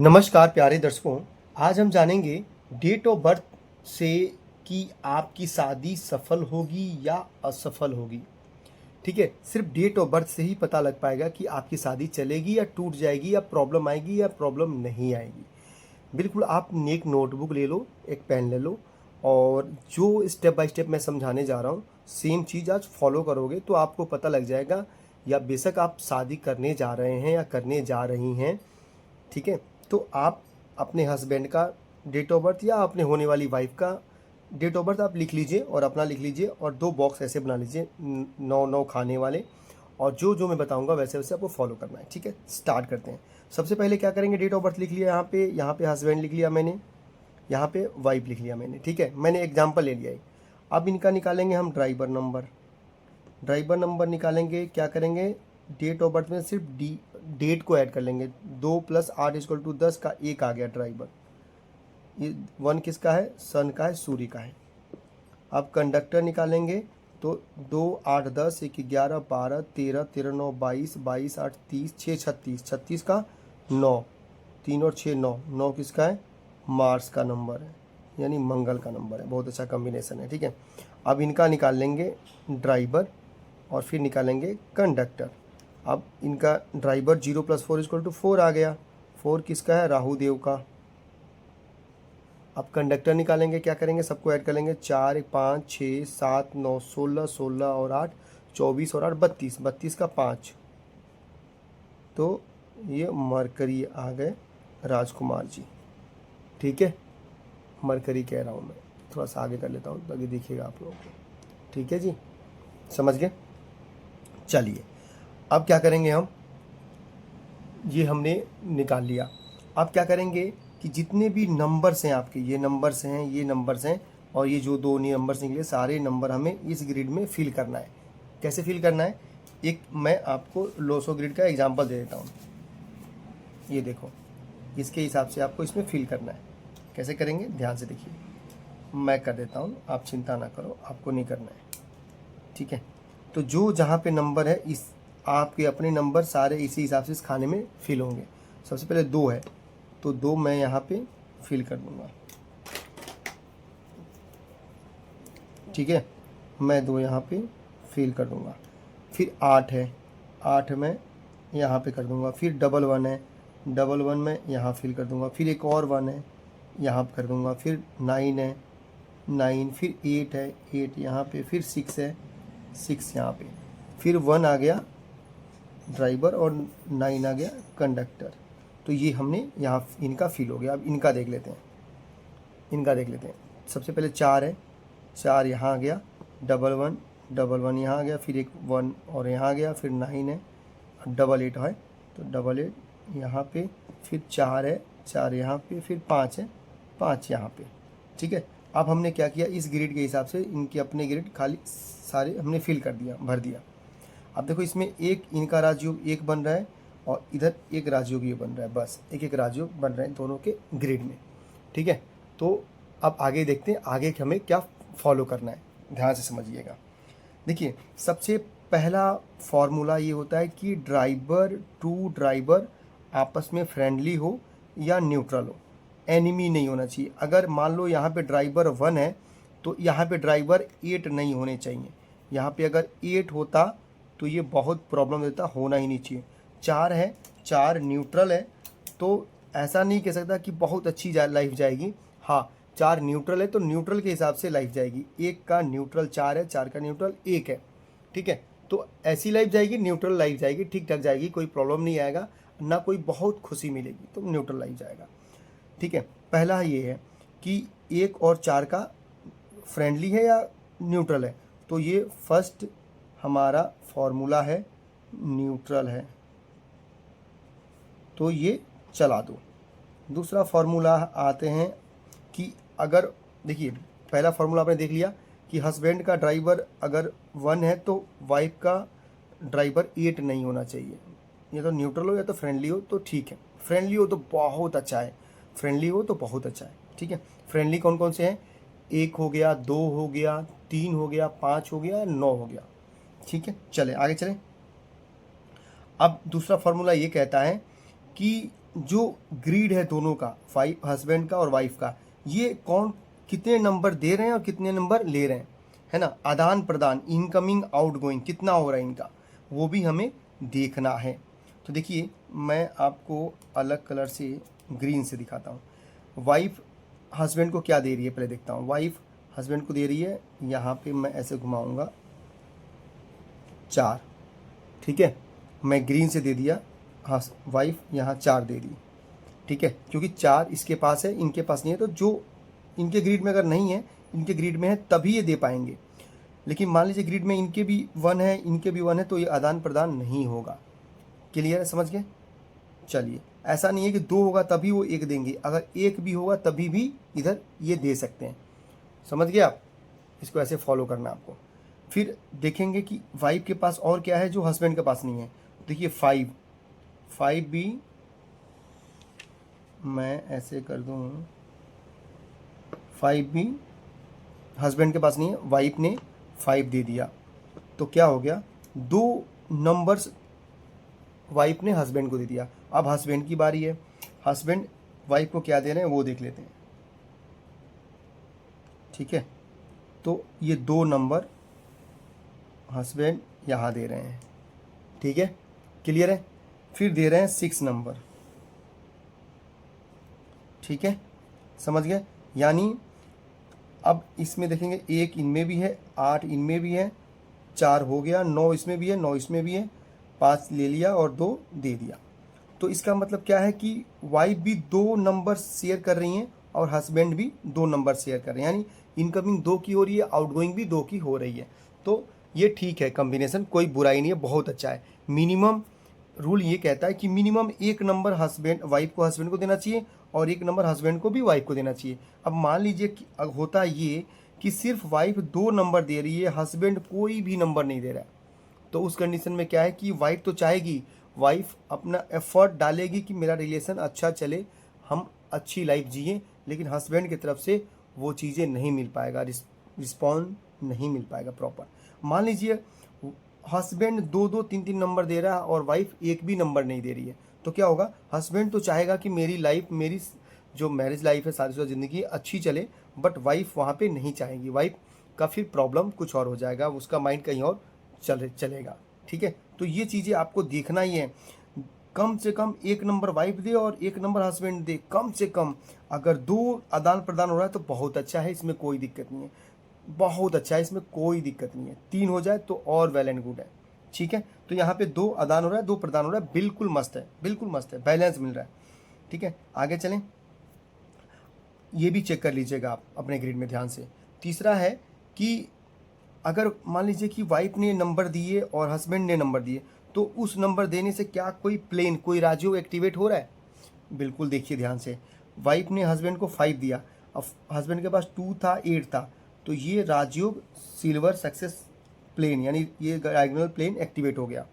नमस्कार प्यारे दर्शकों। आज हम जानेंगे डेट ऑफ बर्थ से कि आपकी शादी सफल होगी या असफल होगी। ठीक है, सिर्फ डेट ऑफ बर्थ से ही पता लग पाएगा कि आपकी शादी चलेगी या टूट जाएगी या प्रॉब्लम आएगी या प्रॉब्लम नहीं आएगी। बिल्कुल, आप एक नोटबुक ले लो, एक पेन ले लो और जो स्टेप बाय स्टेप मैं समझाने जा रहा हूँ सेम चीज़ आज फॉलो करोगे तो आपको पता लग जाएगा। या बेशक आप शादी करने जा रहे हैं या करने जा रही हैं, ठीक है, तो आप अपने हस्बैंड का डेट ऑफ बर्थ या अपने होने वाली वाइफ का डेट ऑफ बर्थ आप लिख लीजिए और अपना लिख लीजिए और दो बॉक्स ऐसे बना लीजिए 9 खाने वाले। और जो जो मैं बताऊंगा वैसे वैसे आपको फॉलो करना है। ठीक है, स्टार्ट करते हैं। सबसे पहले क्या करेंगे, डेट ऑफ बर्थ लिख लिया, यहाँ पे हस्बैंड लिख लिया मैंने, यहाँ पे वाइफ लिख लिया मैंने। ठीक है, मैंने एग्जाम्पल ले लिया है। अब इनका निकालेंगे हम ड्राइवर नंबर। ड्राइवर नंबर निकालेंगे, क्या करेंगे, डेट ऑफ बर्थ में सिर्फ डेट को ऐड कर लेंगे। 2 + 8 = 10 का एक आ गया ड्राइवर। ये 1 किसका है, सन का है, सूर्य का है। अब कंडक्टर निकालेंगे तो 2 8 10 1 11 12 13 13 9 22 22 8 30 6 36 36 का 9, 3 और 6 9 9 किसका है, मार्स का नंबर है, यानी मंगल का नंबर है। बहुत अच्छा कॉम्बिनेशन है। ठीक है, अब इनका निकाल लेंगे ड्राइवर और फिर निकालेंगे कंडक्टर। अब इनका ड्राइवर 0 + 4 = 4 आ गया। 4 किसका है, राहु देव का। अब कंडक्टर निकालेंगे, क्या करेंगे, सबको ऐड कर लेंगे। 4 1 5 6 7 9 16 16 और 8 24 और 8 32 32 का 5, तो ये मरकरी आ गए, राजकुमार जी। ठीक है, मरकरी कह रहा हूँ मैं, थोड़ा सा आगे कर लेता हूँ ताकि देखिएगा आप लोगों को। ठीक है जी, समझ गए। चलिए, अब क्या करेंगे हम, ये हमने निकाल लिया। अब क्या करेंगे कि जितने भी नंबर्स हैं आपके, ये नंबर्स हैं, ये नंबर्स हैं और ये जो दो नंबर्स निकले, सारे नंबर हमें इस ग्रिड में फिल करना है। कैसे फिल करना है, एक मैं आपको लोसो ग्रिड का एग्जांपल दे देता हूँ। ये देखो, इसके हिसाब से आपको इसमें फिल करना है। कैसे करेंगे, ध्यान से देखिए, मैं कर देता हूँ, आप चिंता ना करो, आपको नहीं करना है। ठीक है, तो जो जहाँ पे नंबर है, इस आपके अपने नंबर सारे इसी हिसाब से इस खाने में फिल होंगे। सबसे पहले 2 है तो 2 मैं यहाँ पे फिल कर दूँगा। ठीक है, मैं 2 यहाँ पे फिल कर दूँगा। फिर 8 है, 8 मैं यहाँ पे कर दूँगा। फिर डबल 1 है, डबल 1 मैं यहाँ फिल कर दूँगा। फिर एक और 1 है, यहाँ कर दूँगा। फिर 9 है, 9, फिर 8 है, 8 यहाँ पे, फिर 6 है, 6 यहाँ पे, फिर 1 आ गया ड्राइवर और 9 आ गया कंडक्टर। तो ये हमने यहाँ इनका फिल हो गया। अब इनका देख लेते हैं, इनका देख लेते हैं। सबसे पहले 4 है, 4 यहाँ आ गया, डबल 1 यहाँ आ गया, फिर एक 1 और यहाँ आ गया, फिर 9 है, डबल 8 है तो डबल 8 यहाँ पे, फिर 4 है, 4 यहाँ पे, फिर 5 है, 5 यहाँ पे। ठीक है, अब हमने क्या किया, इस ग्रिड के हिसाब से इनके अपने ग्रिड खाली सारे हमने फिल कर दिया, भर दिया। अब देखो, इसमें एक इनका राजयोग एक बन रहा है और इधर एक राजयोग ये बन रहा है, बस एक एक राजयोग बन रहे हैं दोनों के ग्रिड में। ठीक है, तो अब आगे देखते हैं आगे हमें क्या फॉलो करना है, ध्यान से समझिएगा। देखिए, सबसे पहला फॉर्मूला ये होता है कि ड्राइवर टू ड्राइवर आपस में फ्रेंडली हो या न्यूट्रल हो, एनिमी नहीं होना चाहिए। अगर मान लो यहाँ पे ड्राइवर 1 है तो यहाँ पे ड्राइवर 8 नहीं होने चाहिए। यहाँ पे अगर 8 होता तो ये बहुत प्रॉब्लम देता, होना ही नहीं चाहिए। 4 है, 4 न्यूट्रल है, तो ऐसा नहीं कह सकता कि बहुत अच्छी लाइफ जाएगी। हाँ, 4 न्यूट्रल है तो न्यूट्रल के हिसाब से लाइफ जाएगी। 1 का न्यूट्रल 4 है, 4 का न्यूट्रल 1 है। ठीक है, तो ऐसी लाइफ जाएगी, न्यूट्रल लाइफ जाएगी, ठीक ठाक जाएगी, कोई प्रॉब्लम नहीं आएगा, ना कोई बहुत खुशी मिलेगी, तो न्यूट्रल लाइफ जाएगा। ठीक है, पहला ये है कि 1 और 4 का फ्रेंडली है या न्यूट्रल है, तो ये फर्स्ट हमारा फॉर्मूला है, न्यूट्रल है, तो ये चला दो। दूसरा फॉर्मूला आते हैं कि अगर, देखिए, पहला फॉर्मूला आपने देख लिया कि हस्बैंड का ड्राइवर अगर 1 है तो वाइफ का ड्राइवर 8 नहीं होना चाहिए। या तो न्यूट्रल हो या तो फ्रेंडली हो तो ठीक है। फ्रेंडली हो तो बहुत अच्छा है, फ्रेंडली हो तो बहुत अच्छा है। ठीक है, फ्रेंडली कौन कौन से हैं, 1 हो गया, 2 हो गया, 3 हो गया, 5 हो गया, 9 हो गया। ठीक है, चले आगे चलें। अब दूसरा फॉर्मूला ये कहता है कि जो ग्रीड है दोनों का, वाइफ हस्बैंड का और वाइफ का, ये कौन कितने नंबर दे रहे हैं और कितने नंबर ले रहे हैं, है ना, आदान प्रदान, इनकमिंग आउटगोइंग कितना हो रहा है इनका, वो भी हमें देखना है। तो देखिए मैं आपको अलग कलर से ग्रीन से दिखाता हूँ। वाइफ हस्बैंड को क्या दे रही है पहले देखता हूँ। वाइफ हस्बैंड को दे रही है, यहाँ पे मैं ऐसे घुमाऊंगा 4, ठीक है, मैं ग्रीन से दे दिया, हाँ वाइफ यहाँ 4 दे दी, ठीक है, क्योंकि 4 इसके पास है, इनके पास नहीं है, तो जो इनके ग्रिड में अगर नहीं है, इनके ग्रिड में है तभी ये दे पाएंगे। लेकिन मान लीजिए ग्रिड में इनके भी 1 है, इनके भी 1 है, तो ये आदान प्रदान नहीं होगा। क्लियर है, समझ गए? चलिए, ऐसा नहीं है कि 2 होगा तभी वो 1 देंगे, अगर 1 भी होगा तभी भी इधर ये दे सकते हैं। समझ गए आप? इसको ऐसे फॉलो करना आपको। फिर देखेंगे कि वाइफ के पास और क्या है जो हस्बैंड के पास नहीं है। देखिए 5 भी मैं ऐसे कर दूं, 5 भी हस्बैंड के पास नहीं है, वाइफ ने 5 दे दिया, तो क्या हो गया, 2 नंबर्स वाइफ ने हस्बैंड को दे दिया। अब हस्बैंड की बारी है, हस्बैंड वाइफ को क्या दे रहे हैं वो देख लेते हैं, ठीक है। तो ये 2 नंबर हस्बैंड यहाँ दे रहे हैं, ठीक है, क्लियर है। फिर दे रहे हैं 6 नंबर, ठीक है, समझ गए। यानी अब इसमें देखेंगे 1 इनमें भी है, 8 इनमें भी है, 4 हो गया, 9 इसमें भी है, 9 इसमें भी है, 5 ले लिया और 2 दे दिया। तो इसका मतलब क्या है कि वाइफ भी 2 नंबर शेयर कर रही हैं और हस्बैंड भी 2 नंबर शेयर कर रहे हैं, यानी इनकमिंग 2 की हो रही है, आउटगोइंग भी 2 की हो रही है। तो ये ठीक है कॉम्बिनेशन, कोई बुराई नहीं है, बहुत अच्छा है। मिनिमम रूल ये कहता है कि मिनिमम 1 नंबर हस्बैंड वाइफ को हस्बैंड को देना चाहिए और 1 नंबर हस्बैंड को भी वाइफ को देना चाहिए। अब मान लीजिए कि होता ये कि सिर्फ वाइफ 2 नंबर दे रही है, हस्बैंड कोई भी नंबर नहीं दे रहा है, तो उस कंडीशन में क्या है कि वाइफ तो चाहेगी, वाइफ अपना एफर्ट डालेगी कि मेरा रिलेशन अच्छा चले, हम अच्छी लाइफ जिए, लेकिन हस्बैंड की तरफ से वो चीज़ें नहीं मिल पाएगा, रिस्पॉन्ड नहीं मिल पाएगा प्रॉपर। मान लीजिए हस्बैंड 2-2 3-3 नंबर दे रहा है और वाइफ एक भी नंबर नहीं दे रही है, तो क्या होगा, हस्बैंड तो चाहेगा कि मेरी लाइफ, मेरी जो मैरिज लाइफ है, शादीशुदा ज़िंदगी अच्छी चले, बट वाइफ वहाँ पे नहीं चाहेगी, वाइफ का फिर प्रॉब्लम कुछ और हो जाएगा, उसका माइंड कहीं और चलेगा, ठीक है। तो ये चीज़ें आपको देखना ही है, कम से कम 1 नंबर वाइफ दे और 1 नंबर हस्बैंड दे, कम से कम। अगर 2 आदान प्रदान हो रहा है तो बहुत अच्छा है, इसमें कोई दिक्कत नहीं है, बहुत अच्छा है, इसमें कोई दिक्कत नहीं है। 3 हो जाए तो और वेल एंड गुड है, ठीक है। तो यहाँ पे 2 आदान हो रहा है, 2 प्रदान हो रहा है, बिल्कुल मस्त है, बिल्कुल मस्त है, बैलेंस मिल रहा है, ठीक है। आगे चलें, ये भी चेक कर लीजिएगा आप अपने ग्रिड में ध्यान से। तीसरा है कि अगर मान लीजिए कि वाइफ ने नंबर दिए और हस्बैंड ने नंबर दिए, तो उस नंबर देने से क्या कोई प्लेन, कोई राजयोग एक्टिवेट हो रहा है? बिल्कुल, देखिए ध्यान से, वाइफ ने हस्बैंड को 5 दिया, अब हस्बैंड के पास 2 था, 8 था, तो ये राजयोग सिल्वर सक्सेस प्लेन, यानी ये डायगोनल प्लेन एक्टिवेट हो गया।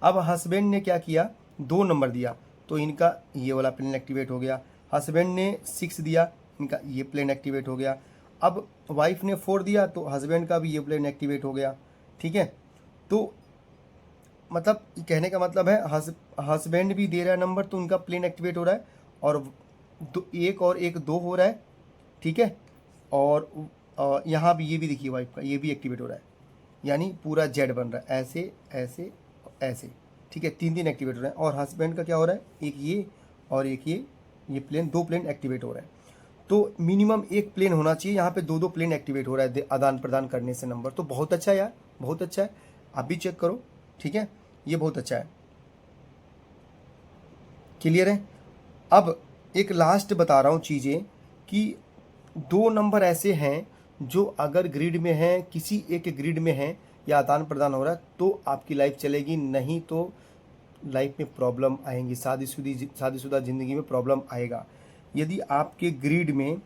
अब हस्बैंड ने क्या किया, 2 नंबर दिया, तो इनका ये वाला प्लेन एक्टिवेट हो गया। हस्बैंड ने 6 दिया, इनका ये प्लेन एक्टिवेट हो गया। अब वाइफ ने 4 दिया, तो हस्बैंड का भी ये प्लेन एक्टिवेट हो गया, ठीक है। तो मतलब कहने का मतलब है हस्बैंड भी दे रहा है नंबर, तो उनका प्लेन एक्टिवेट हो रहा है, और 1 और 1 2 हो रहा है, ठीक है। और यहाँ भी ये भी देखिए वाइफ का ये भी एक्टिवेट हो रहा है, यानी पूरा जेड बन रहा है, ऐसे ऐसे ऐसे, ठीक है, 3 एक्टिवेट हो रहे हैं। और हस्बैंड का क्या हो रहा है, एक ये और एक ये प्लेन, 2 प्लेन एक्टिवेट हो रहे हैं। तो मिनिमम 1 प्लेन होना चाहिए, यहाँ पे 2-2 प्लेन एक्टिवेट हो रहा है आदान प्रदान करने से नंबर, तो बहुत अच्छा है यार, बहुत अच्छा है, आप भी चेक करो, ठीक है, ये बहुत अच्छा है, क्लियर है। अब एक लास्ट बता रहा हूँ चीज़ें कि 2 नंबर ऐसे हैं जो अगर ग्रिड में हैं, किसी एक ग्रिड में हैं या आदान प्रदान हो रहा है, तो आपकी लाइफ चलेगी, नहीं तो लाइफ में प्रॉब्लम आएंगी, शादीशुदा ज़िंदगी में प्रॉब्लम आएगा। यदि आपके ग्रिड में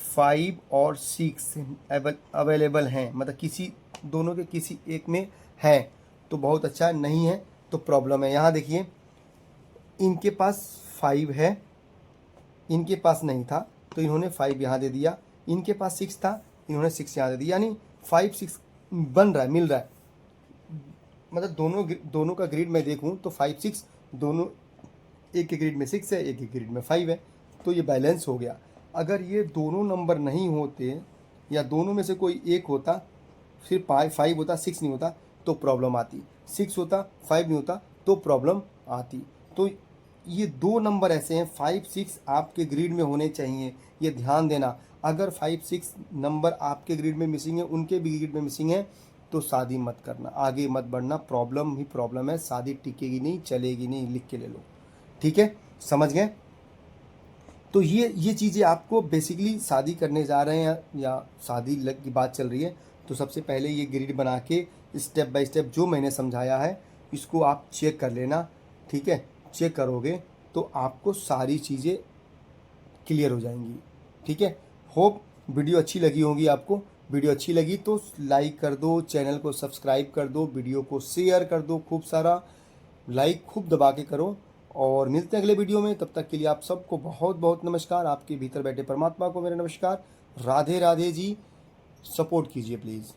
5 और 6 अवेलेबल हैं, मतलब किसी दोनों के किसी एक में है, तो बहुत अच्छा है, नहीं है तो प्रॉब्लम है। यहाँ देखिए, इनके पास 5 है, इनके पास नहीं था, तो इन्होंने 5 यहाँ दे दिया, इनके पास 6 था, इन्होंने 6 यहाँ दे दिया, यानी 5-6 बन रहा है, मिल रहा है। मतलब दोनों का ग्रिड मैं देखूं तो 5-6 दोनों एक के ग्रिड में 6 है, एक के ग्रिड में 5 है, तो ये बैलेंस हो गया। अगर ये दोनों नंबर नहीं होते या दोनों में से कोई एक होता, सिर्फ 5 होता 6 नहीं होता तो प्रॉब्लम आती, 6 होता 5 नहीं होता तो प्रॉब्लम आती। तो ये दो नंबर ऐसे हैं 5 6 आपके ग्रिड में होने चाहिए, ये ध्यान देना। अगर 5 6 नंबर आपके ग्रिड में मिसिंग है, उनके भी ग्रिड में मिसिंग है, तो शादी मत करना, आगे मत बढ़ना, प्रॉब्लम ही प्रॉब्लम है, शादी टिकेगी नहीं, चलेगी नहीं, लिख के ले लो। ठीक है, समझ गए? तो ये चीज़ें आपको बेसिकली शादी करने जा रहे हैं या शादी लग की बात चल रही है, तो सबसे पहले ये ग्रिड बना के स्टेप बाय स्टेप जो मैंने समझाया है इसको आप चेक कर लेना। ठीक है, चेक करोगे तो आपको सारी चीज़ें क्लियर हो जाएंगी। ठीक है, होप वीडियो अच्छी लगी होगी आपको। वीडियो अच्छी लगी तो लाइक कर दो, चैनल को सब्सक्राइब कर दो, वीडियो को शेयर कर दो, खूब सारा लाइक खूब दबा के करो। और मिलते हैं अगले वीडियो में, तब तक के लिए आप सबको बहुत बहुत नमस्कार। आपके भीतर बैठे परमात्मा को मेरा नमस्कार। राधे राधे जी, सपोर्ट कीजिए प्लीज़।